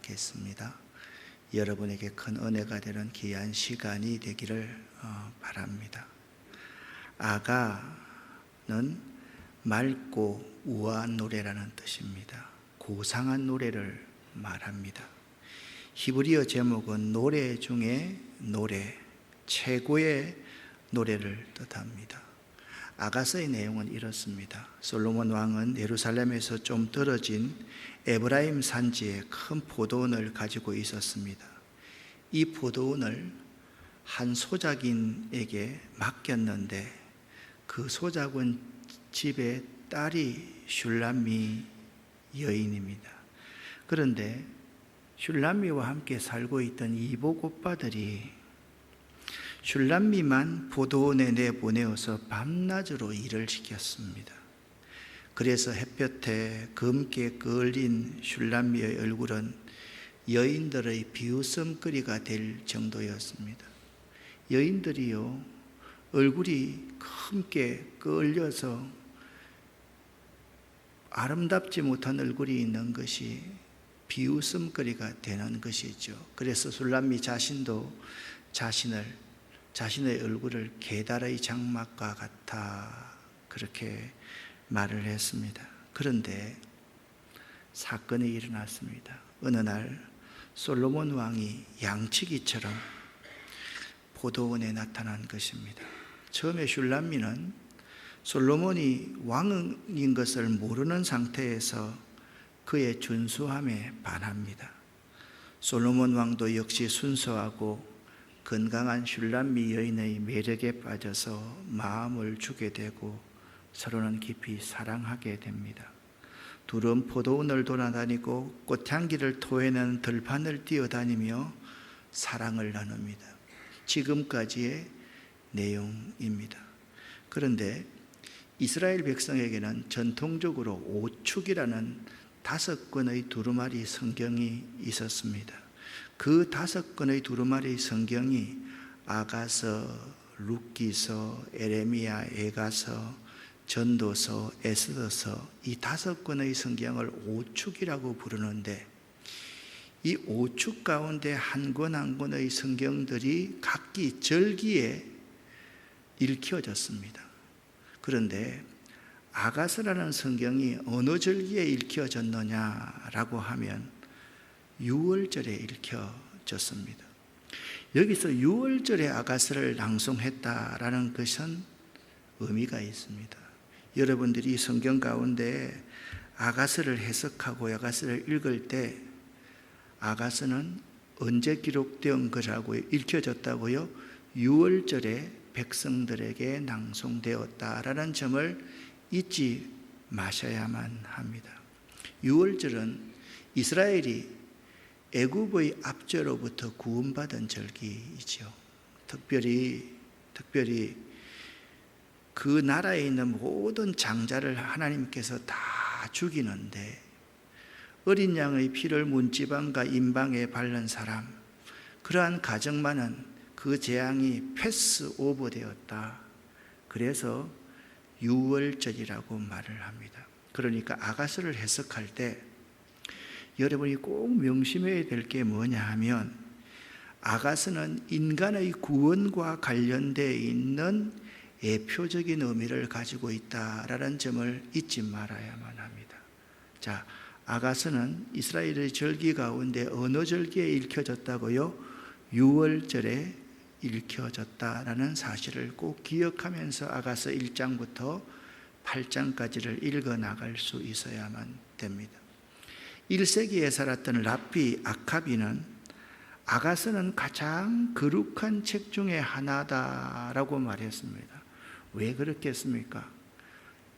나누겠습니다. 여러분에게 큰 은혜가 되는 귀한 시간이 되기를 바랍니다. 아가는 맑고 우아한 노래라는 뜻입니다. 고상한 노래를 말합니다. 히브리어 제목은 노래 중에 노래, 최고의 노래를 뜻합니다. 아가서의 내용은 이렇습니다. 솔로몬 왕은 예루살렘에서 좀 떨어진 에브라임 산지에 큰 포도원을 가지고 있었습니다. 이 포도원을 한 소작인에게 맡겼는데 그 소작은 집에 딸이 슐람미 여인입니다. 그런데 슐람미와 함께 살고 있던 이복 오빠들이 슐람미만 포도원에 내보내어서 밤낮으로 일을 시켰습니다. 그래서 햇볕에 검게 그을린 슐람미의 얼굴은 여인들의 비웃음거리가 될 정도였습니다. 여인들이요, 얼굴이 검게 그을려서 아름답지 못한 얼굴이 있는 것이 비웃음거리가 되는 것이죠. 그래서 슐람미 자신도 자신의 얼굴을 게달의 장막과 같아 그렇게 말을 했습니다. 그런데 사건이 일어났습니다. 어느 날 솔로몬 왕이 양치기처럼 포도원에 나타난 것입니다. 처음에 슐람미는 솔로몬이 왕인 것을 모르는 상태에서 그의 준수함에 반합니다. 솔로몬 왕도 역시 순수하고 건강한 슐람미 여인의 매력에 빠져서 마음을 주게 되고 서로는 깊이 사랑하게 됩니다. 둘은 포도원을 돌아다니고 꽃향기를 토해내는 들판을 뛰어다니며 사랑을 나눕니다. 지금까지의 내용입니다. 그런데 이스라엘 백성에게는 전통적으로 오축이라는 5권의 두루마리 성경이 있었습니다. 그 5권의 두루마리 성경이 아가서, 룻기서, 에레미야, 에가서, 전도서, 에스더서 이 5권의 성경을 오축이라고 부르는데 이 오축 가운데 한 권 한 권의 성경들이 각기 절기에 읽혀졌습니다. 그런데 아가서라는 성경이 어느 절기에 읽혀졌느냐라고 하면 6월절에 읽혀졌습니다. 여기서 6월절에 아가서를 낭송했다라는 것은 의미가 있습니다. 여러분들이 성경 가운데 아가서를 해석하고 아가서를 읽을 때 아가서는 언제 기록된 것이라고 읽혀졌다고요? 6월절에 백성들에게 낭송되었다라는 점을 잊지 마셔야만 합니다. 6월절은 이스라엘이 애굽의 압제로부터 구원받은 절기이죠. 특별히 그 나라에 있는 모든 장자를 하나님께서 다 죽이는데 어린 양의 피를 문지방과 임방에 바른 사람, 그러한 가정만은 그 재앙이 패스 오버 되었다. 그래서 6월절이라고 말을 합니다. 그러니까 아가서를 해석할 때 여러분이 꼭 명심해야 될 게 뭐냐 하면 아가서는 인간의 구원과 관련되어 있는 예표적인 의미를 가지고 있다라는 점을 잊지 말아야만 합니다. 자, 아가서는 이스라엘의 절기 가운데 어느 절기에 읽혀졌다고요? 6월절에 읽혀졌다라는 사실을 꼭 기억하면서 아가서 1장부터 8장까지를 읽어 나갈 수 있어야만 됩니다. 1세기에 살았던 랍비 아카비는 아가서는 가장 거룩한 책 중에 하나다라고 말했습니다. 왜 그렇겠습니까?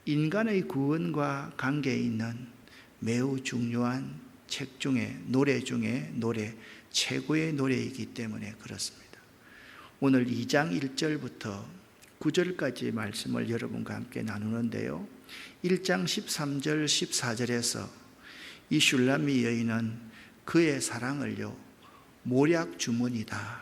인간의 구원과 관계에 있는 매우 중요한 책 중에 노래 중에 노래, 최고의 노래이기 때문에 그렇습니다. 오늘 2장 1절부터 9절까지 말씀을 여러분과 함께 나누는데요. 1장 13절 14절에서 이 슐람미 여인은 그의 사랑을요 모략 주문이다.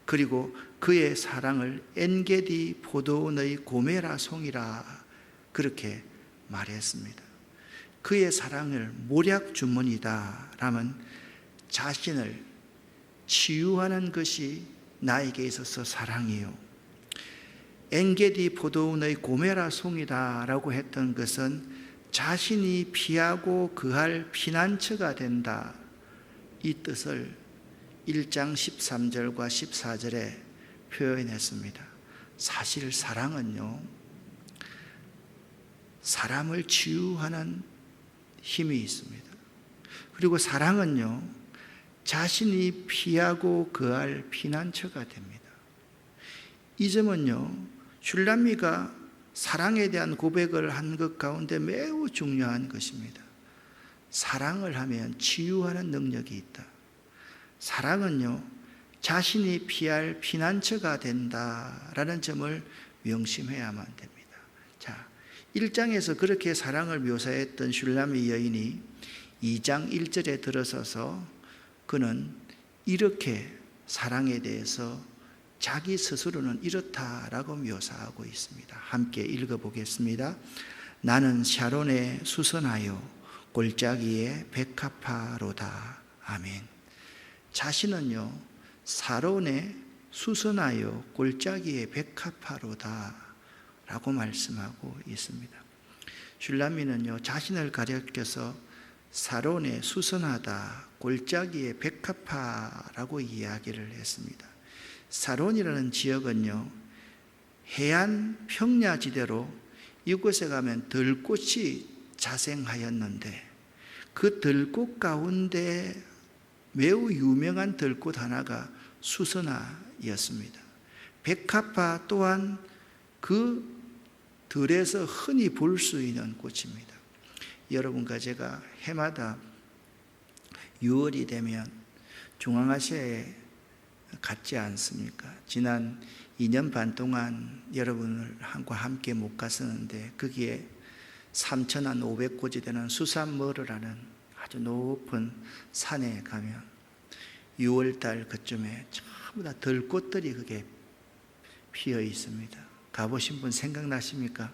그리고 그의 사랑을 엔게디 포도원의 고메라 송이라 그렇게 말했습니다. 그의 사랑을 모략 주문이다 라면 자신을 치유하는 것이 나에게 있어서 사랑이요. 엔게디 포도원의 고메라 송이다 라고 했던 것은 자신이 피하고 거할 피난처가 된다, 이 뜻을 1장 13절과 14절에 표현했습니다. 사실 사랑은요, 사람을 치유하는 힘이 있습니다. 그리고 사랑은요, 자신이 피하고 거할 피난처가 됩니다. 이 점은요, 슐람미가 사랑에 대한 고백을 한 것 가운데 매우 중요한 것입니다. 사랑을 하면 치유하는 능력이 있다. 사랑은요, 자신이 피할 피난처가 된다라는 점을 명심해야만 됩니다. 자, 1장에서 그렇게 사랑을 묘사했던 슐람미 여인이 2장 1절에 들어서서 그는 이렇게 사랑에 대해서 자기 스스로는 이렇다라고 묘사하고 있습니다. 함께 읽어보겠습니다. 나는 샤론에 수선하여 골짜기에 백합화로다. 아멘. 자신은요, 사론에 수선하여 골짜기에 백합화로다 라고 말씀하고 있습니다. 슐람미는요, 자신을 가리켜서 사론에 수선하다, 골짜기에 백합화라고 이야기를 했습니다. 사론이라는 지역은요, 해안 평야지대로 이곳에 가면 들꽃이 자생하였는데 그 들꽃 가운데 매우 유명한 들꽃 하나가 수선화였습니다. 백합화 또한 그 들에서 흔히 볼 수 있는 꽃입니다. 여러분과 제가 해마다 6월이 되면 중앙아시아에 갔지 않습니까? 지난 2년 반 동안 여러분과 함께 못 갔었는데 거기에 3,500고지 되는 수산머르라는 아주 높은 산에 가면 6월달 그쯤에 전부 다 들꽃들이 그게 피어 있습니다. 가보신 분 생각나십니까?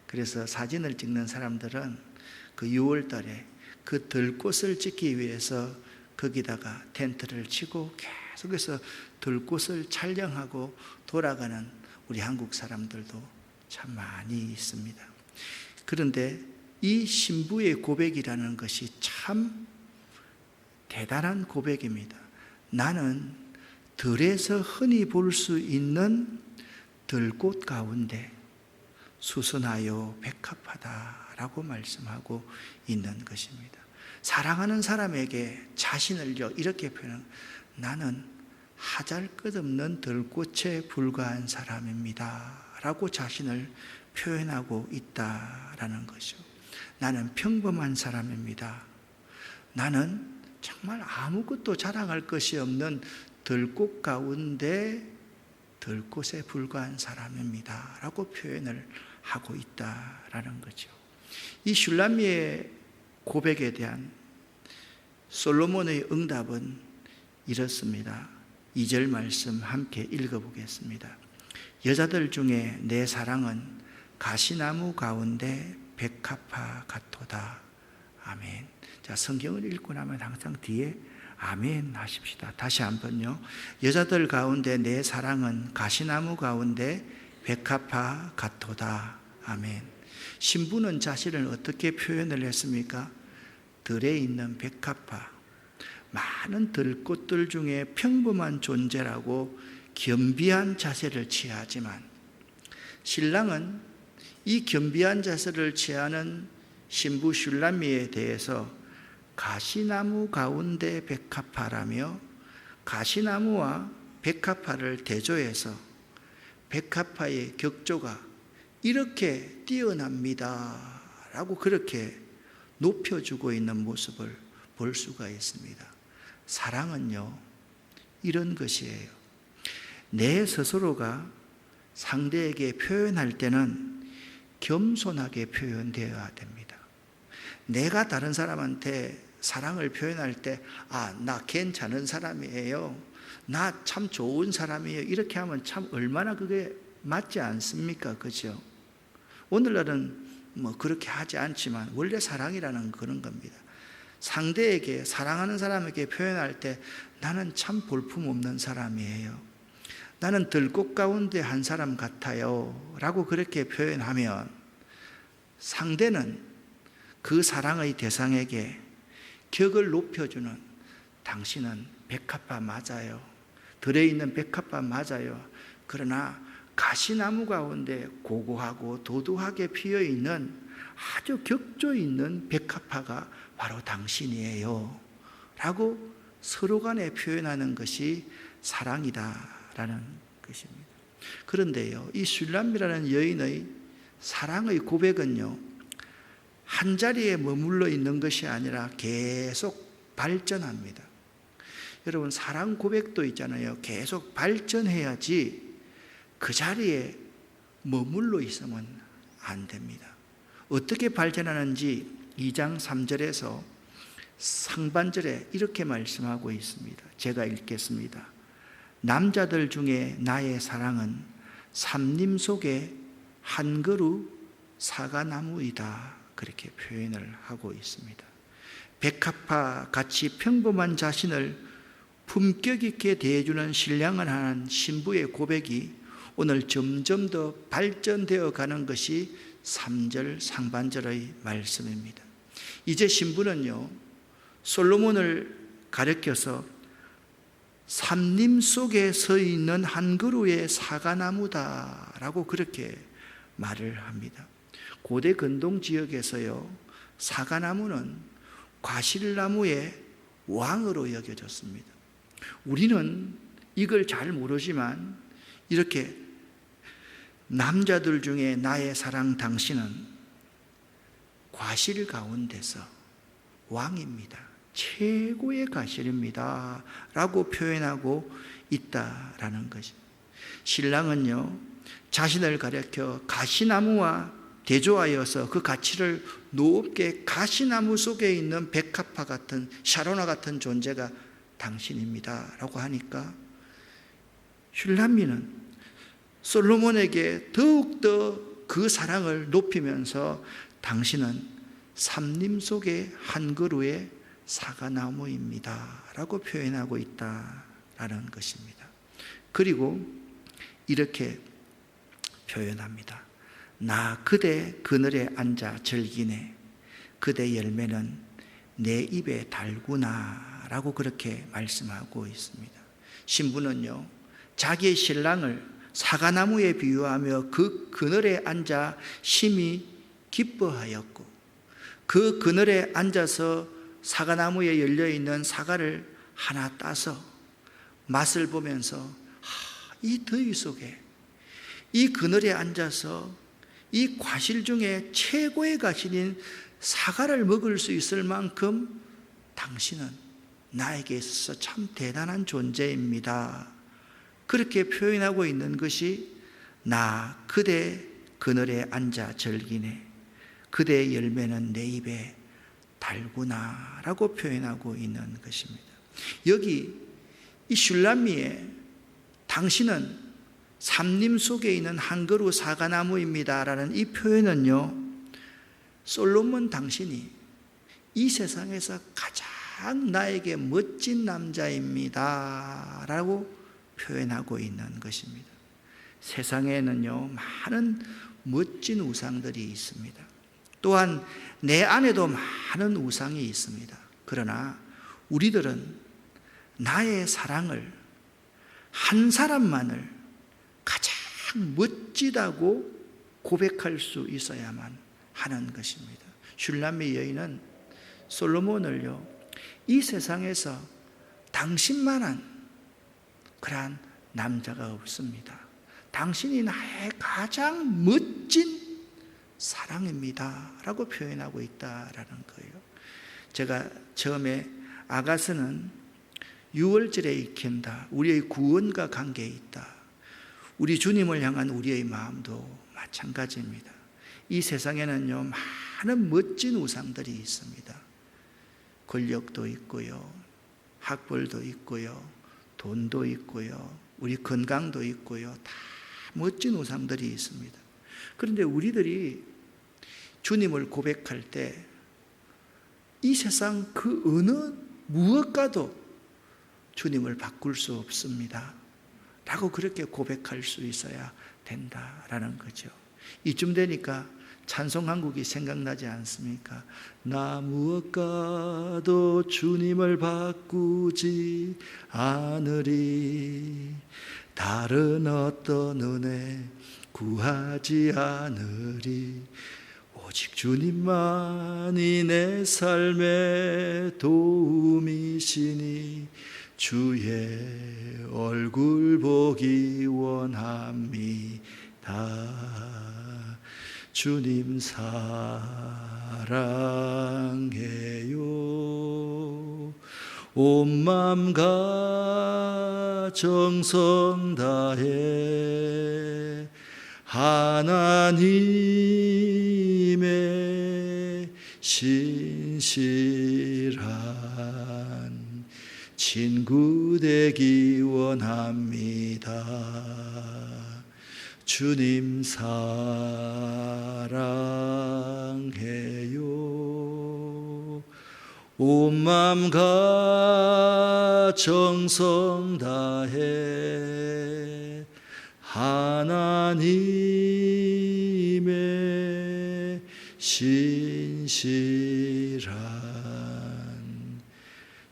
그래서 사진을 찍는 사람들은 그 6월달에 그 들꽃을 찍기 위해서 거기다가 텐트를 치고 계속해서 들꽃을 촬영하고 돌아가는 우리 한국 사람들도 참 많이 있습니다. 그런데 이 신부의 고백이라는 것이 참 대단한 고백입니다. 나는 들에서 흔히 볼 수 있는 들꽃 가운데 수선하여 백합하다라고 말씀하고 있는 것입니다. 사랑하는 사람에게 자신을 이렇게 표현합니다. 나는 하잘것없는 들꽃에 불과한 사람입니다 라고 자신을 표현하고 있다라는 것이죠. 나는 평범한 사람입니다. 나는 정말 아무것도 자랑할 것이 없는 들꽃 가운데 들꽃에 불과한 사람입니다 라고 표현을 하고 있다라는 거죠. 이 슐람미의 고백에 대한 솔로몬의 응답은 이렇습니다. 2절 말씀 함께 읽어보겠습니다. 여자들 중에 내 사랑은 가시나무 가운데 백합화 같도다. 아멘. 자, 성경을 읽고 나면 항상 뒤에 아멘 하십시다. 다시 한번요. 여자들 가운데 내 사랑은 가시나무 가운데 백합화 같도다. 아멘. 신부는 자신을 어떻게 표현을 했습니까? 들에 있는 백합화, 많은 들꽃들 중에 평범한 존재라고 겸비한 자세를 취하지만 신랑은 이 겸비한 자세를 취하는 신부 슐람미에 대해서 가시나무 가운데 백합화라며 가시나무와 백합화를 대조해서 백합화의 격조가 이렇게 뛰어납니다 라고 그렇게 높여주고 있는 모습을 볼 수가 있습니다. 사랑은요, 이런 것이에요. 내 스스로가 상대에게 표현할 때는 겸손하게 표현되어야 됩니다. 내가 다른 사람한테 사랑을 표현할 때, 나 괜찮은 사람이에요. 나 참 좋은 사람이에요. 이렇게 하면 참 얼마나 그게 맞지 않습니까? 그죠? 오늘날은 그렇게 하지 않지만 원래 사랑이라는 그런 겁니다. 상대에게, 사랑하는 사람에게 표현할 때 나는 참 볼품없는 사람이에요, 나는 들꽃 가운데 한 사람 같아요 라고 그렇게 표현하면 상대는 그 사랑의 대상에게 격을 높여주는, 당신은 백합화 맞아요, 들에 있는 백합화 맞아요, 그러나 가시나무 가운데 고고하고 도도하게 피어있는 아주 격조 있는 백합화가 바로 당신이에요 라고 서로 간에 표현하는 것이 사랑이다라는 것입니다. 그런데요, 이 슐람이라는 여인의 사랑의 고백은요, 한 자리에 머물러 있는 것이 아니라 계속 발전합니다. 여러분, 사랑 고백도 있잖아요. 계속 발전해야지 그 자리에 머물러 있으면 안 됩니다. 어떻게 발전하는지 2장 3절에서 상반절에 이렇게 말씀하고 있습니다. 제가 읽겠습니다. 남자들 중에 나의 사랑은 삼림 속에 한 그루 사과나무이다, 그렇게 표현을 하고 있습니다. 백합화 같이 평범한 자신을 품격 있게 대해주는 신랑을 하는 신부의 고백이 오늘 점점 더 발전되어 가는 것이 3절 상반절의 말씀입니다. 이제 신부는요, 솔로몬을 가리켜서 삼림 속에 서 있는 한 그루의 사과나무다라고 그렇게 말을 합니다. 고대 근동 지역에서요, 사과나무는 과실나무의 왕으로 여겨졌습니다. 우리는 이걸 잘 모르지만 이렇게 남자들 중에 나의 사랑 당신은 과실 가운데서 왕입니다, 최고의 과실입니다 라고 표현하고 있다라는 것입니다. 신랑은요, 자신을 가리켜 가시나무와 대조하여서 그 가치를 높게, 가시나무 속에 있는 백합화 같은, 샤로나 같은 존재가 당신입니다 라고 하니까 슐람미는 솔로몬에게 더욱더 그 사랑을 높이면서 당신은 삼림 속의 한 그루의 사과나무입니다 라고 표현하고 있다라는 것입니다. 그리고 이렇게 표현합니다. 나 그대 그늘에 앉아 즐기네, 그대 열매는 내 입에 달구나 라고 그렇게 말씀하고 있습니다. 신부는요, 자기의 신랑을 사과나무에 비유하며 그 그늘에 앉아 심히 기뻐하였고, 그 그늘에 앉아서 사과나무에 열려있는 사과를 하나 따서 맛을 보면서 이 더위 속에 이 그늘에 앉아서 이 과실 중에 최고의 과실인 사과를 먹을 수 있을 만큼 당신은 나에게 있어서 참 대단한 존재입니다, 그렇게 표현하고 있는 것이 나 그대 그늘에 앉아 즐기네, 그대의 열매는 내 입에 달구나 라고 표현하고 있는 것입니다. 여기 이 슐람미에 당신은 삼림 속에 있는 한 그루 사과나무입니다 라는 이 표현은요, 솔로몬 당신이 이 세상에서 가장 나에게 멋진 남자입니다 라고 표현하고 있는 것입니다. 세상에는요, 많은 멋진 우상들이 있습니다. 또한 내 안에도 많은 우상이 있습니다. 그러나 우리들은 나의 사랑을, 한 사람만을 가장 멋지다고 고백할 수 있어야만 하는 것입니다. 슐람미 여인은 솔로몬을요, 이 세상에서 당신만한 그러한 남자가 없습니다, 당신이 나의 가장 멋진 사랑입니다 라고 표현하고 있다라는 거예요. 제가 처음에 아가서는 6월절에 익힌다, 우리의 구원과 관계에 있다, 우리 주님을 향한 우리의 마음도 마찬가지입니다. 이 세상에는요, 많은 멋진 우상들이 있습니다. 권력도 있고요, 학벌도 있고요, 돈도 있고요, 우리 건강도 있고요, 다 멋진 우상들이 있습니다. 그런데 우리들이 주님을 고백할 때 이 세상 그 어느 무엇과도 주님을 바꿀 수 없습니다 라고 그렇게 고백할 수 있어야 된다라는 거죠. 이쯤 되니까 찬송 한 곡이 생각나지 않습니까? 나 무엇과도 주님을 바꾸지 않으리, 다른 어떤 은혜 구하지 않으리, 오직 주님만이 내 삶의 도움이시니 주의 얼굴 보기 원합니다. 주님 사랑해요. 온 맘과 정성 다해 하나님의 신실한 친구 되기 원합니다. 주님 사랑해요. 온 맘과 정성 다해 하나님의 신실한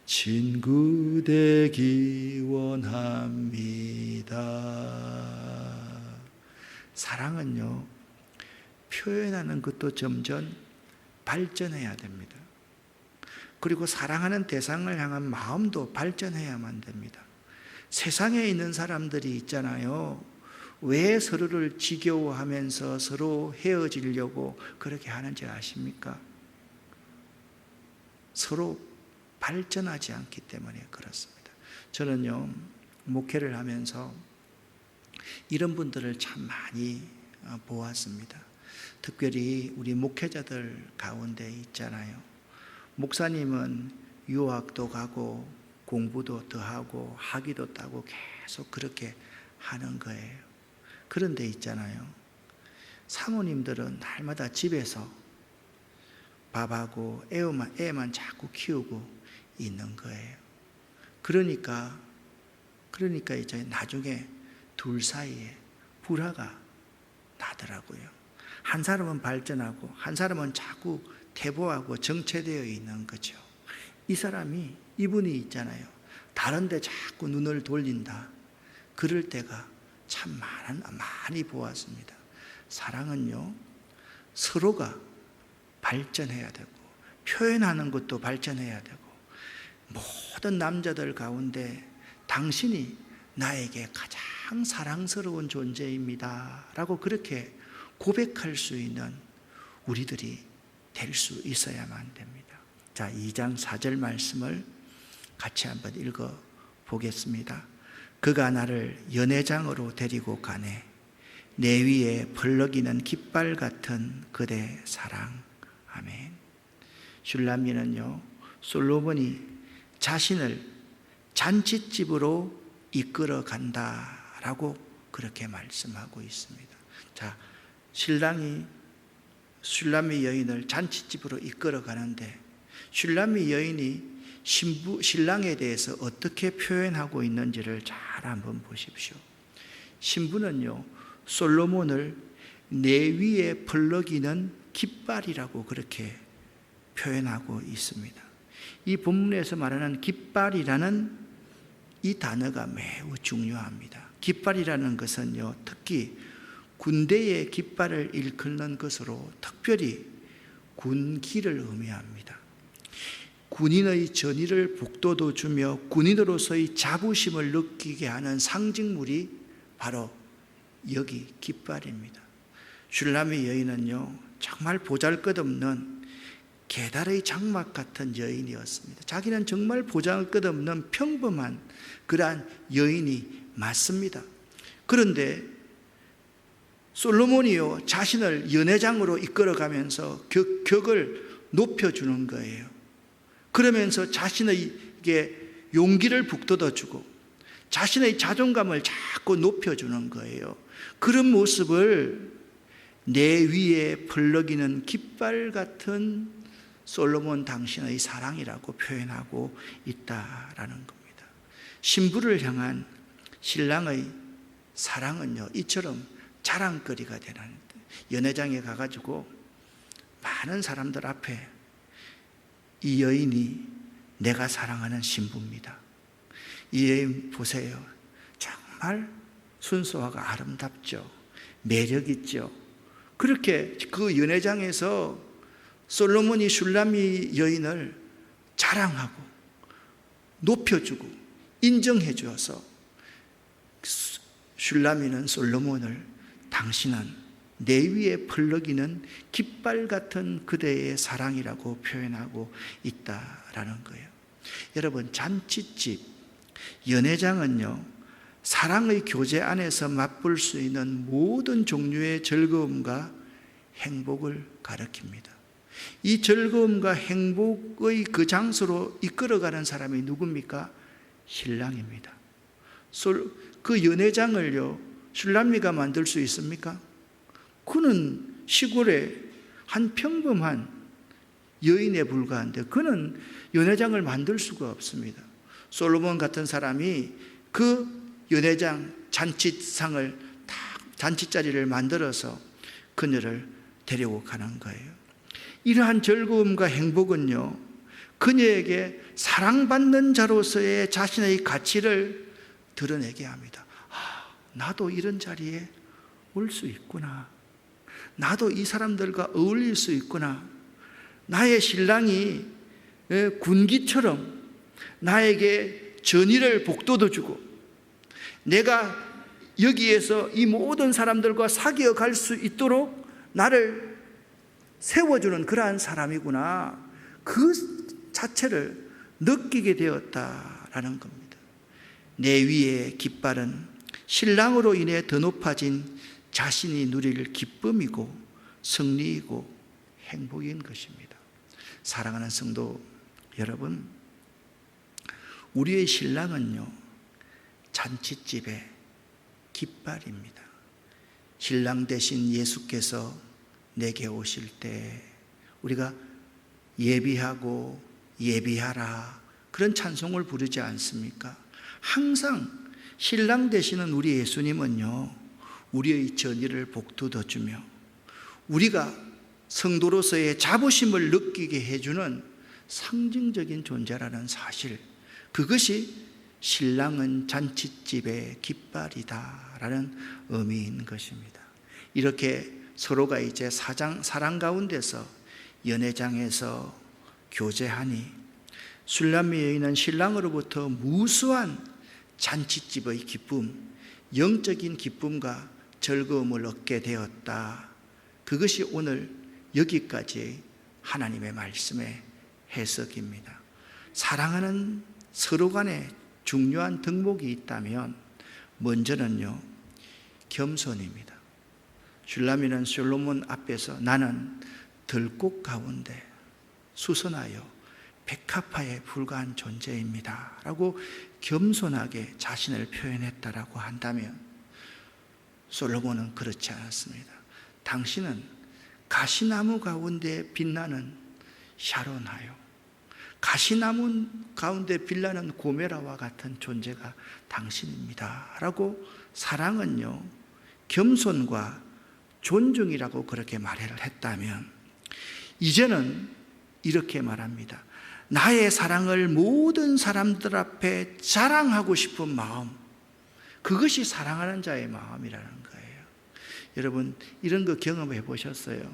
친구 되기 원합니다. 사랑은요, 표현하는 것도 점점 발전해야 됩니다. 그리고 사랑하는 대상을 향한 마음도 발전해야만 됩니다. 세상에 있는 사람들이 있잖아요. 왜 서로를 지겨워하면서 서로 헤어지려고 그렇게 하는지 아십니까? 서로 발전하지 않기 때문에 그렇습니다. 저는요, 목회를 하면서 이런 분들을 참 많이 보았습니다. 특별히 우리 목회자들 가운데 있잖아요. 목사님은 유학도 가고 공부도 더 하고 학위도 따고 계속 그렇게 하는 거예요. 그런데 있잖아요, 사모님들은 날마다 집에서 밥하고 애만 자꾸 키우고 있는 거예요. 그러니까 이제 나중에 둘 사이에 불화가 나더라고요. 한 사람은 발전하고 한 사람은 자꾸 퇴보하고 정체되어 있는 거죠. 이분이 있잖아요, 다른 데 자꾸 눈을 돌린다. 그럴 때가 참 많이 보았습니다. 사랑은요, 서로가 발전해야 되고 표현하는 것도 발전해야 되고, 모든 남자들 가운데 당신이 나에게 가장 사랑스러운 존재입니다 라고 그렇게 고백할 수 있는 우리들이 될 수 있어야만 됩니다. 자, 2장 4절 말씀을 같이 한번 읽어 보겠습니다. 그가 나를 연회장으로 데리고 가네. 내 위에 벌럭이는 깃발 같은 그대 사랑. 아멘. 슐라미는요, 솔로몬이 자신을 잔치집으로 이끌어 간다라고 그렇게 말씀하고 있습니다. 자, 슐라미 여인을 잔치집으로 이끌어 가는데 슐라미 여인이 신랑에 대해서 어떻게 표현하고 있는지를 잘 한번 보십시오. 신부는요, 솔로몬을 내 위에 벌럭이는 깃발이라고 그렇게 표현하고 있습니다. 이 본문에서 말하는 깃발이라는 이 단어가 매우 중요합니다. 깃발이라는 것은요, 특히 군대의 깃발을 일컫는 것으로 특별히 군기를 의미합니다. 군인의 전의를 북돋워 주며 군인으로서의 자부심을 느끼게 하는 상징물이 바로 여기 깃발입니다. 슐라미 여인은요, 정말 보잘것없는 계달의 장막 같은 여인이었습니다. 자기는 정말 보잘것없는 평범한 그러한 여인이 맞습니다. 그런데 솔로몬이요, 자신을 연회장으로 이끌어가면서 격을 높여주는 거예요. 그러면서 자신에게 용기를 북돋아주고 자신의 자존감을 자꾸 높여주는 거예요. 그런 모습을 내 위에 펄럭이는 깃발 같은 솔로몬 당신의 사랑이라고 표현하고 있다라는 겁니다. 신부를 향한 신랑의 사랑은요, 이처럼 자랑거리가 되는, 연회장에 가가지고 많은 사람들 앞에 이 여인이 내가 사랑하는 신부입니다. 이 여인 보세요. 정말 순수하고 아름답죠. 매력 있죠. 그렇게 그 연회장에서 솔로몬이 슐라미 여인을 자랑하고 높여주고 인정해 주어서 슐라미는 솔로몬을 당신은 내 위에 펄럭이는 깃발 같은 그대의 사랑이라고 표현하고 있다라는 거예요. 여러분, 잔치집, 연회장은요, 사랑의 교제 안에서 맛볼 수 있는 모든 종류의 즐거움과 행복을 가리킵니다. 이 즐거움과 행복의 그 장소로 이끌어가는 사람이 누굽니까? 신랑입니다. 그 연회장을요, 슐라미가 만들 수 있습니까? 그는 시골의 한 평범한 여인에 불과한데 그는 연회장을 만들 수가 없습니다. 솔로몬 같은 사람이 그 연회장 잔치상을 잔치자리를 만들어서 그녀를 데리고 가는 거예요. 이러한 즐거움과 행복은요, 그녀에게 사랑받는 자로서의 자신의 가치를 드러내게 합니다. 나도 이런 자리에 올 수 있구나. 나도 이 사람들과 어울릴 수 있구나. 나의 신랑이 군기처럼 나에게 전의를 복돋워 주고 내가 여기에서 이 모든 사람들과 사귀어 갈 수 있도록 나를 세워주는 그러한 사람이구나. 그 자체를 느끼게 되었다라는 겁니다. 내 위의 깃발은 신랑으로 인해 더 높아진 자신이 누릴 기쁨이고 승리이고 행복인 것입니다. 사랑하는 성도 여러분, 우리의 신랑은요, 잔치집의 깃발입니다. 신랑 대신 예수께서 내게 오실 때 우리가 예비하고 예비하라 그런 찬송을 부르지 않습니까? 항상 신랑 되시는 우리 예수님은요, 우리의 전의를 복돋워주며 우리가 성도로서의 자부심을 느끼게 해주는 상징적인 존재라는 사실, 그것이 신랑은 잔치집의 깃발이다라는 의미인 것입니다. 이렇게 서로가 이제 사랑 가운데서 연회장에서 교제하니 슐라미 여인은 신랑으로부터 무수한 잔치집의 기쁨, 영적인 기쁨과 즐거움을 얻게 되었다. 그것이 오늘 여기까지의 하나님의 말씀의 해석입니다. 사랑하는 서로 간에 중요한 덕목이 있다면 먼저는요, 겸손입니다. 슐라미는 솔로몬 앞에서 나는 들꽃 가운데 수선하여 백합화에 불과한 존재입니다 라고 겸손하게 자신을 표현했다라고 한다면, 솔로몬은 그렇지 않았습니다. 당신은 가시나무 가운데 빛나는 샤론하여 가시나무 가운데 빛나는 고메라와 같은 존재가 당신입니다 라고 사랑은요, 겸손과 존중이라고 그렇게 말을 했다면, 이제는 이렇게 말합니다. 나의 사랑을 모든 사람들 앞에 자랑하고 싶은 마음, 그것이 사랑하는 자의 마음이라는 거예요. 여러분, 이런 거 경험해 보셨어요?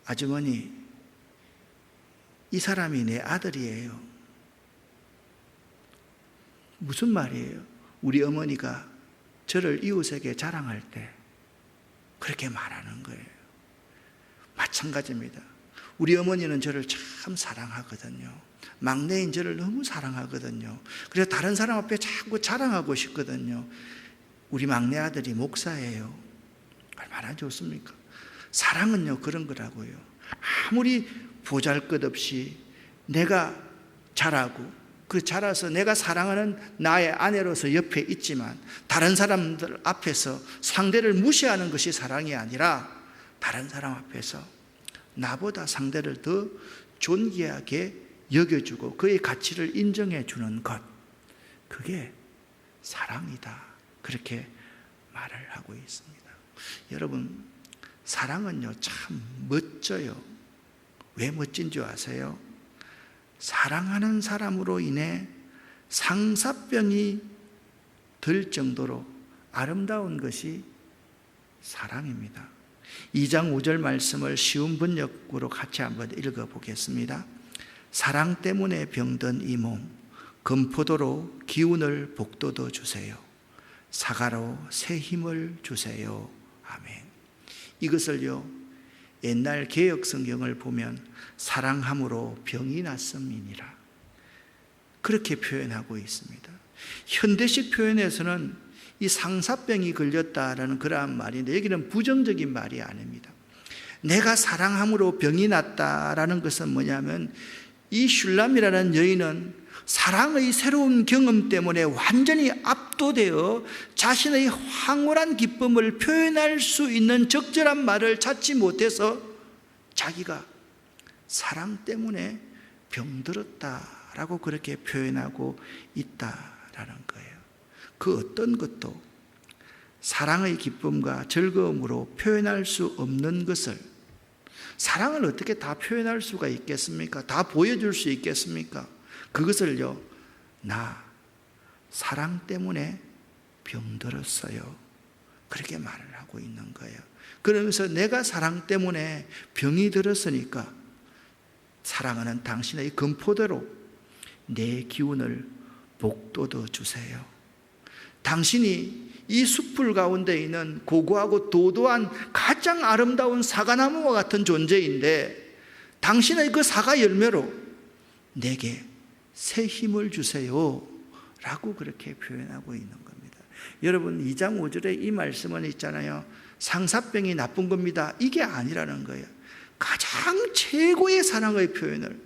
아주머니, 이 사람이 내 아들이에요. 무슨 말이에요? 우리 어머니가 저를 이웃에게 자랑할 때 그렇게 말하는 거예요. 마찬가지입니다. 우리 어머니는 저를 참 사랑하거든요. 막내인 저를 너무 사랑하거든요. 그래서 다른 사람 앞에 자꾸 자랑하고 싶거든요. 우리 막내 아들이 목사예요. 얼마나 좋습니까? 사랑은요, 그런 거라고요. 아무리 보잘것없이 내가 잘하고 그 자라서 내가 사랑하는 나의 아내로서 옆에 있지만 다른 사람들 앞에서 상대를 무시하는 것이 사랑이 아니라 다른 사람 앞에서 나보다 상대를 더 존귀하게 여겨주고 그의 가치를 인정해 주는 것, 그게 사랑이다, 그렇게 말을 하고 있습니다. 여러분, 사랑은요 참 멋져요. 왜 멋진 줄 아세요? 사랑하는 사람으로 인해 상사병이 들 정도로 아름다운 것이 사랑입니다. 2장 5절 말씀을 쉬운 번역으로 같이 한번 읽어보겠습니다. 사랑 때문에 병든 이 몸, 금포도로 기운을 복돋워 주세요. 사과로 새 힘을 주세요. 아멘. 이것을요, 옛날 개역 성경을 보면 사랑함으로 병이 났음이니라, 그렇게 표현하고 있습니다. 현대식 표현에서는 이 상사병이 걸렸다라는 그러한 말인데, 여기는 부정적인 말이 아닙니다. 내가 사랑함으로 병이 났다라는 것은 뭐냐면, 이 슐람이라는 여인은 사랑의 새로운 경험 때문에 완전히 압도되어 자신의 황홀한 기쁨을 표현할 수 있는 적절한 말을 찾지 못해서 자기가 사랑 때문에 병들었다라고 그렇게 표현하고 있다라는 거예요. 그 어떤 것도 사랑의 기쁨과 즐거움으로 표현할 수 없는 것을, 사랑을 어떻게 다 표현할 수가 있겠습니까? 다 보여줄 수 있겠습니까? 그것을요, 나 사랑 때문에 병들었어요, 그렇게 말을 하고 있는 거예요. 그러면서 내가 사랑 때문에 병이 들었으니까 사랑하는 당신의 금포대로 내 기운을 복돋워 주세요. 당신이 이 숲풀 가운데 있는 고고하고 도도한 가장 아름다운 사과나무와 같은 존재인데, 당신의 그 사과 열매로 내게 새 힘을 주세요 라고 그렇게 표현하고 있는 겁니다. 여러분, 2장 5절에 이 말씀은 있잖아요. 상사병이 나쁜 겁니다, 이게 아니라는 거예요. 가장 최고의 사랑의 표현을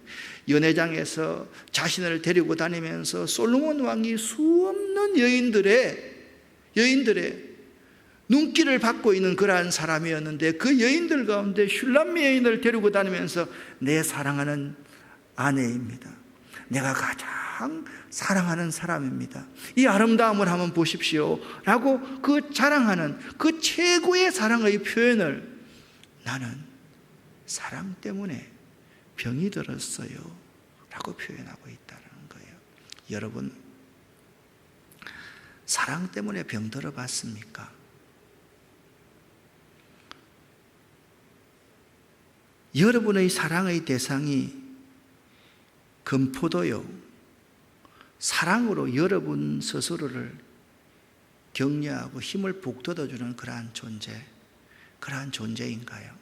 연회장에서 자신을 데리고 다니면서 솔로몬 왕이 수없는 여인들의 눈길을 받고 있는 그러한 사람이었는데, 그 여인들 가운데 슐람미 여인을 데리고 다니면서 내 사랑하는 아내입니다, 내가 가장 사랑하는 사람입니다, 이 아름다움을 한번 보십시오 라고 그 자랑하는 그 최고의 사랑의 표현을, 나는 사랑 때문에 병이 들었어요 라고 표현하고 있다는 거예요. 여러분, 사랑 때문에 병 들어봤습니까? 여러분의 사랑의 대상이 금포도요, 사랑으로 여러분 스스로를 격려하고 힘을 북돋아주는 그러한 존재인가요?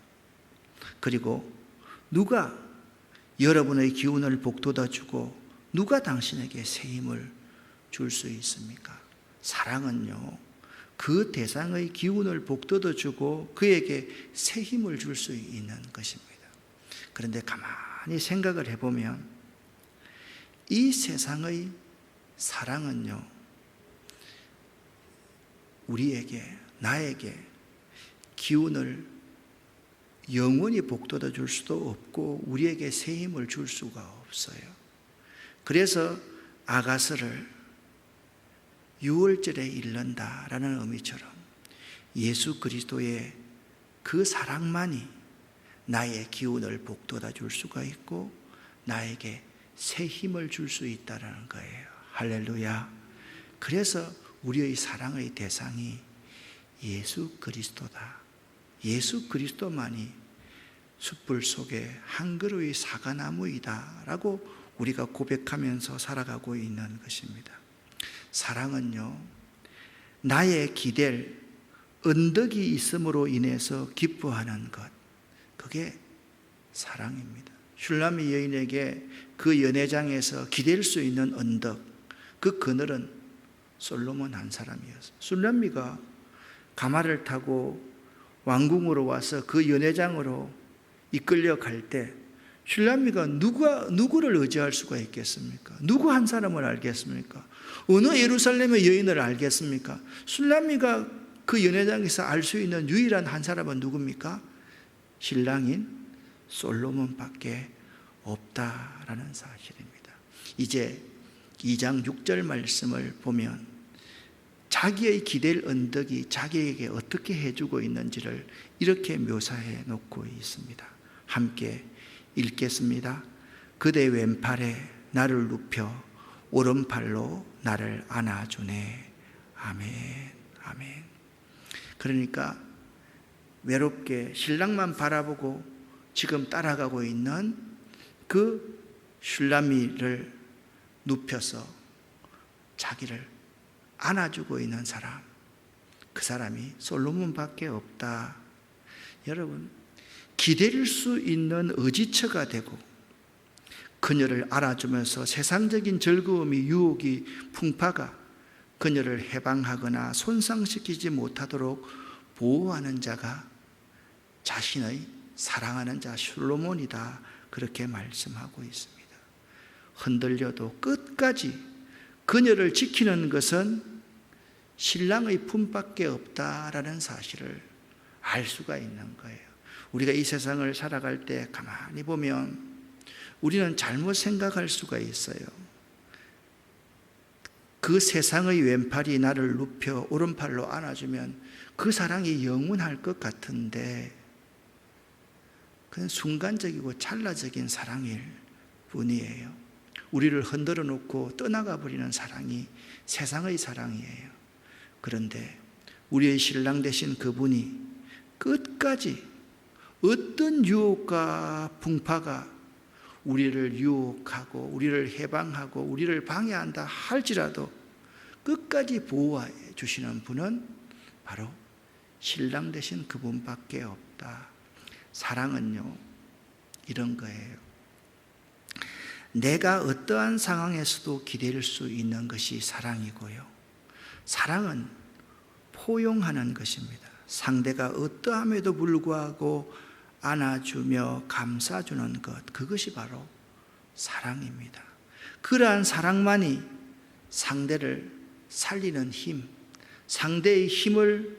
그리고 누가 여러분의 기운을 북돋아주고 누가 당신에게 새 힘을 줄 수 있습니까? 사랑은요, 그 대상의 기운을 북돋아주고 그에게 새 힘을 줄 수 있는 것입니다. 그런데 가만히 생각을 해보면 이 세상의 사랑은요, 우리에게, 나에게 기운을 영원히 북돋아 줄 수도 없고 우리에게 새 힘을 줄 수가 없어요. 그래서 아가서를 6월절에 읽는다라는 의미처럼 예수 그리스도의 그 사랑만이 나의 기운을 북돋아 줄 수가 있고 나에게 새 힘을 줄 수 있다는 거예요. 할렐루야. 그래서 우리의 사랑의 대상이 예수 그리스도다. 예수 그리스도만이 숯불 속에 한 그루의 사과나무이다 라고 우리가 고백하면서 살아가고 있는 것입니다. 사랑은요, 나의 기댈 언덕이 있음으로 인해서 기뻐하는 것, 그게 사랑입니다. 슐람미 여인에게 그 연회장에서 기댈 수 있는 언덕, 그 그늘은 솔로몬 한 사람이었어요. 슐람미가 가마를 타고 왕궁으로 와서 그 연회장으로 이끌려 갈 때 슐라미가 누구를 의지할 수가 있겠습니까? 누구 한 사람을 알겠습니까? 어느 예루살렘의 여인을 알겠습니까? 슐라미가 그 연회장에서 알 수 있는 유일한 한 사람은 누굽니까? 신랑인 솔로몬밖에 없다라는 사실입니다. 이제 2장 6절 말씀을 보면 자기의 기댈 언덕이 자기에게 어떻게 해주고 있는지를 이렇게 묘사해 놓고 있습니다. 함께 읽겠습니다. 그대 왼팔에 나를 눕혀 오른팔로 나를 안아주네. 아멘. 아멘. 그러니까 외롭게 신랑만 바라보고 지금 따라가고 있는 그 슐라미를 눕혀서 자기를 안아주고 있는 사람, 그 사람이 솔로몬밖에 없다. 여러분, 기댈 수 있는 의지처가 되고 그녀를 알아주면서 세상적인 즐거움이 유혹이 풍파가 그녀를 해방하거나 손상시키지 못하도록 보호하는 자가 자신의 사랑하는 자 솔로몬이다. 그렇게 말씀하고 있습니다. 흔들려도 끝까지 그녀를 지키는 것은 신랑의 품밖에 없다라는 사실을 알 수가 있는 거예요. 우리가 이 세상을 살아갈 때 가만히 보면 우리는 잘못 생각할 수가 있어요. 그 세상의 왼팔이 나를 눕혀 오른팔로 안아주면 그 사랑이 영원할 것 같은데 그건 순간적이고 찰나적인 사랑일 뿐이에요. 우리를 흔들어 놓고 떠나가 버리는 사랑이 세상의 사랑이에요. 그런데 우리의 신랑 되신 그분이 끝까지 어떤 유혹과 풍파가 우리를 유혹하고 우리를 해방하고 우리를 방해한다 할지라도 끝까지 보호해 주시는 분은 바로 신랑 되신 그분밖에 없다. 사랑은요, 이런 거예요. 내가 어떠한 상황에서도 기댈 수 있는 것이 사랑이고요. 사랑은 포용하는 것입니다. 상대가 어떠함에도 불구하고 안아주며 감싸주는 것, 그것이 바로 사랑입니다. 그러한 사랑만이 상대를 살리는 힘, 상대의 힘을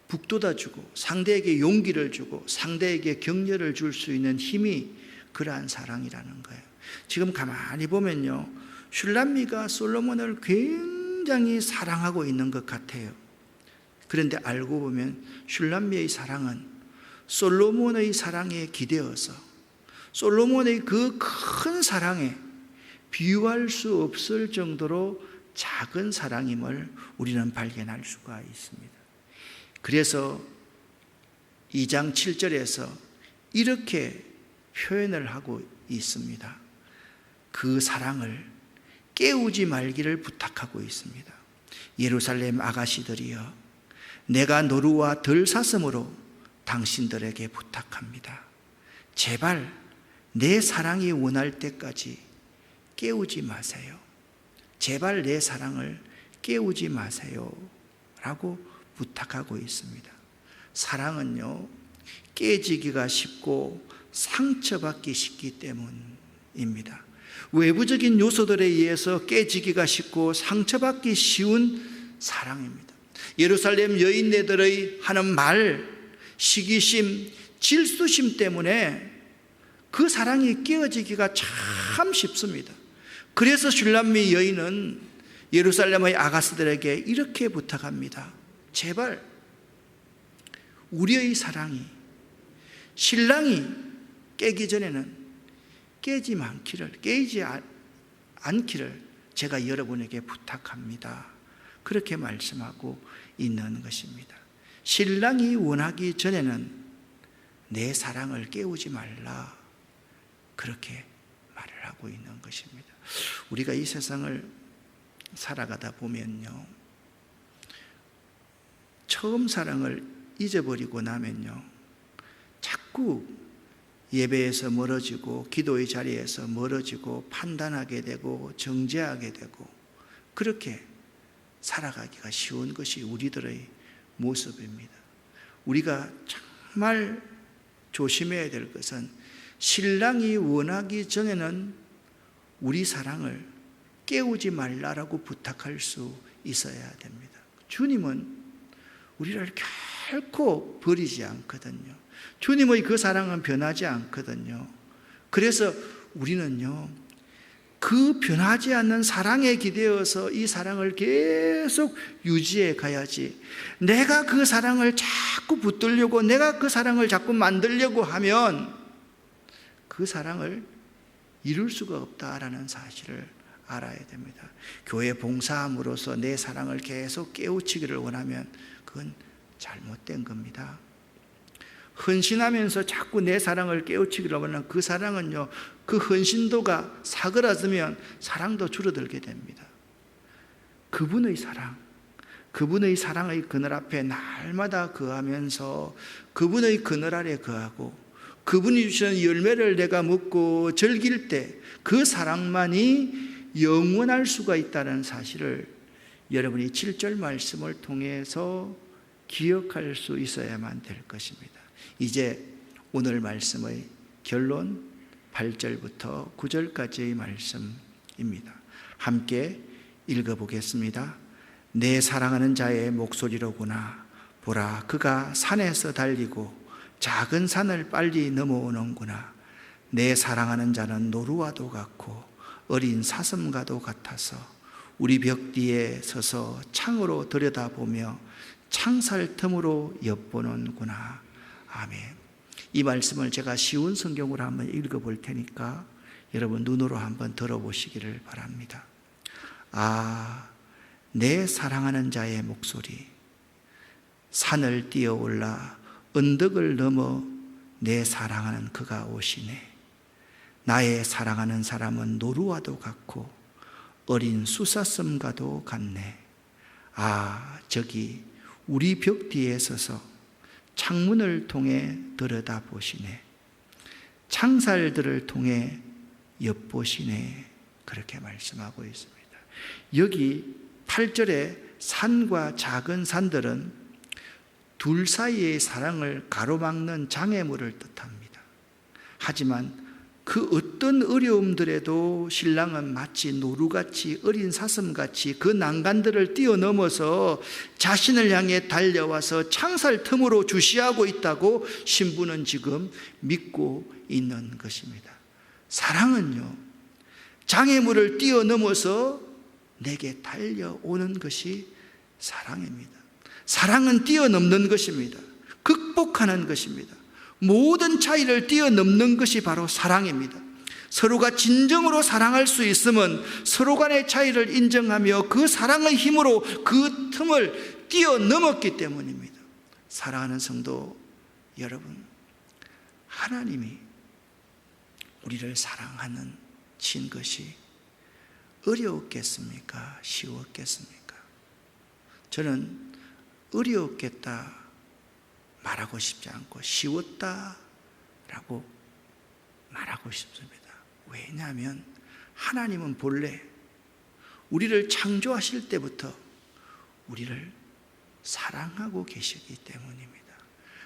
북돋아주고 상대에게 용기를 주고 상대에게 격려를 줄 수 있는 힘이 그러한 사랑이라는 거예요. 지금 가만히 보면요, 슐라미가 솔로몬을 굉장히 사랑하고 있는 것 같아요. 그런데 알고 보면 슐라미의 사랑은 솔로몬의 사랑에 기대어서 솔로몬의 그 큰 사랑에 비유할 수 없을 정도로 작은 사랑임을 우리는 발견할 수가 있습니다. 그래서 2장 7절에서 이렇게 표현을 하고 있습니다. 그 사랑을 깨우지 말기를 부탁하고 있습니다. 예루살렘 아가씨들이여, 내가 노루와 들사슴으로 당신들에게 부탁합니다. 제발 내 사랑이 원할 때까지 깨우지 마세요. 제발 내 사랑을 깨우지 마세요. 라고 부탁하고 있습니다. 사랑은요, 깨지기가 쉽고 상처받기 쉽기 때문입니다. 외부적인 요소들에 의해서 깨지기가 쉽고 상처받기 쉬운 사랑입니다. 예루살렘 여인네들의 하는 말, 시기심, 질투심 때문에 그 사랑이 깨어지기가 참 쉽습니다. 그래서 슐라미 여인은 예루살렘의 아가씨들에게 이렇게 부탁합니다. 제발 우리의 사랑이 신랑이 깨기 전에는 깨지 않기를 제가 여러분에게 부탁합니다. 그렇게 말씀하고 있는 것입니다. 신랑이 원하기 전에는 내 사랑을 깨우지 말라, 그렇게 말을 하고 있는 것입니다. 우리가 이 세상을 살아가다 보면요, 처음 사랑을 잊어버리고 나면요, 자꾸 예배에서 멀어지고 기도의 자리에서 멀어지고 판단하게 되고 정죄하게 되고 그렇게 살아가기가 쉬운 것이 우리들의 모습입니다. 우리가 정말 조심해야 될 것은 신랑이 원하기 전에는 우리 사랑을 깨우지 말라라고 부탁할 수 있어야 됩니다. 주님은 우리를 결코 버리지 않거든요. 주님의 그 사랑은 변하지 않거든요. 그래서 우리는요, 그 변하지 않는 사랑에 기대어서 이 사랑을 계속 유지해 가야지, 내가 그 사랑을 자꾸 붙들려고, 내가 그 사랑을 자꾸 만들려고 하면 그 사랑을 이룰 수가 없다라는 사실을 알아야 됩니다. 교회 봉사함으로써 내 사랑을 계속 깨우치기를 원하면 그건 잘못된 겁니다. 헌신하면서 자꾸 내 사랑을 깨우치기를 원하는 그 사랑은요, 그 헌신도가 사그라들면 사랑도 줄어들게 됩니다. 그분의 사랑, 그분의 사랑의 그늘 앞에 날마다 거하면서 그분의 그늘 아래 거하고 그분이 주시는 열매를 내가 먹고 즐길 때 그 사랑만이 영원할 수가 있다는 사실을 여러분이 7절 말씀을 통해서 기억할 수 있어야만 될 것입니다. 이제 오늘 말씀의 결론 8절부터 9절까지의 말씀입니다. 함께 읽어보겠습니다. 내 사랑하는 자의 목소리로구나. 보라, 그가 산에서 달리고 작은 산을 빨리 넘어오는구나. 내 사랑하는 자는 노루와도 같고 어린 사슴과도 같아서 우리 벽 뒤에 서서 창으로 들여다보며 창살 틈으로 엿보는구나. 아멘. 이 말씀을 제가 쉬운 성경으로 한번 읽어볼 테니까 여러분 눈으로 한번 들어보시기를 바랍니다. 아, 내 사랑하는 자의 목소리. 산을 뛰어올라 언덕을 넘어 내 사랑하는 그가 오시네. 나의 사랑하는 사람은 노루와도 같고 어린 수사슴과도 같네. 아, 저기 우리 벽 뒤에 서서 창문을 통해 들여다보시네. 창살들을 통해 엿보시네. 그렇게 말씀하고 있습니다. 여기 8절에 산과 작은 산들은 둘 사이의 사랑을 가로막는 장애물을 뜻합니다. 하지만 그 어떤 어려움들에도 신랑은 마치 노루같이 어린 사슴같이 그 난간들을 뛰어넘어서 자신을 향해 달려와서 창살 틈으로 주시하고 있다고 신부는 지금 믿고 있는 것입니다. 사랑은요, 장애물을 뛰어넘어서 내게 달려오는 것이 사랑입니다. 사랑은 뛰어넘는 것입니다. 극복하는 것입니다. 모든 차이를 뛰어넘는 것이 바로 사랑입니다. 서로가 진정으로 사랑할 수 있으면 서로 간의 차이를 인정하며 그 사랑의 힘으로 그 틈을 뛰어넘었기 때문입니다. 사랑하는 성도 여러분, 하나님이 우리를 사랑하는 친 것이 어려웠겠습니까? 쉬웠겠습니까? 저는 어려웠겠다 말하고 싶지 않고 쉬웠다라고 말하고 싶습니다. 왜냐하면 하나님은 본래 우리를 창조하실 때부터 우리를 사랑하고 계시기 때문입니다.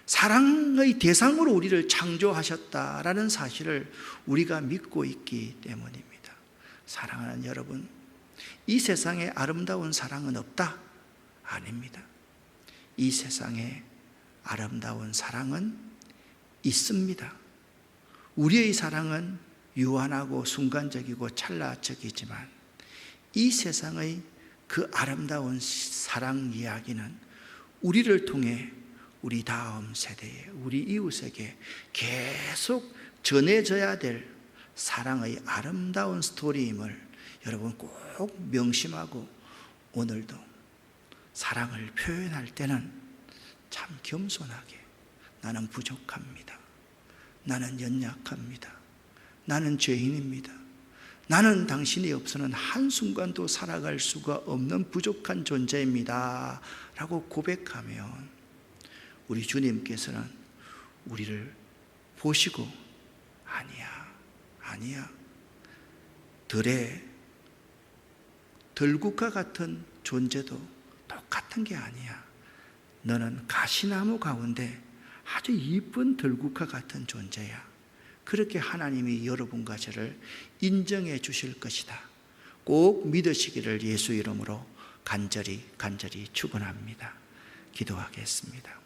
사랑의 대상으로 우리를 창조하셨다라는 사실을 우리가 믿고 있기 때문입니다. 사랑하는 여러분, 이 세상에 아름다운 사랑은 없다? 아닙니다. 이 세상에 아름다운 사랑은 있습니다. 우리의 사랑은 유한하고 순간적이고 찰나적이지만 이 세상의 그 아름다운 사랑 이야기는 우리를 통해 우리 다음 세대에, 우리 이웃에게 계속 전해져야 될 사랑의 아름다운 스토리임을 여러분 꼭 명심하고 오늘도 사랑을 표현할 때는 참 겸손하게 나는 부족합니다. 나는 연약합니다. 나는 죄인입니다. 나는 당신이 없어서는 한순간도 살아갈 수가 없는 부족한 존재입니다 라고 고백하면 우리 주님께서는 우리를 보시고 아니야 들국화 같은 존재도 똑같은 게 아니야. 너는 가시나무 가운데 아주 이쁜 들국화 같은 존재야. 그렇게 하나님이 여러분과 저를 인정해 주실 것이다. 꼭 믿으시기를 예수 이름으로 간절히 축원합니다. 기도하겠습니다.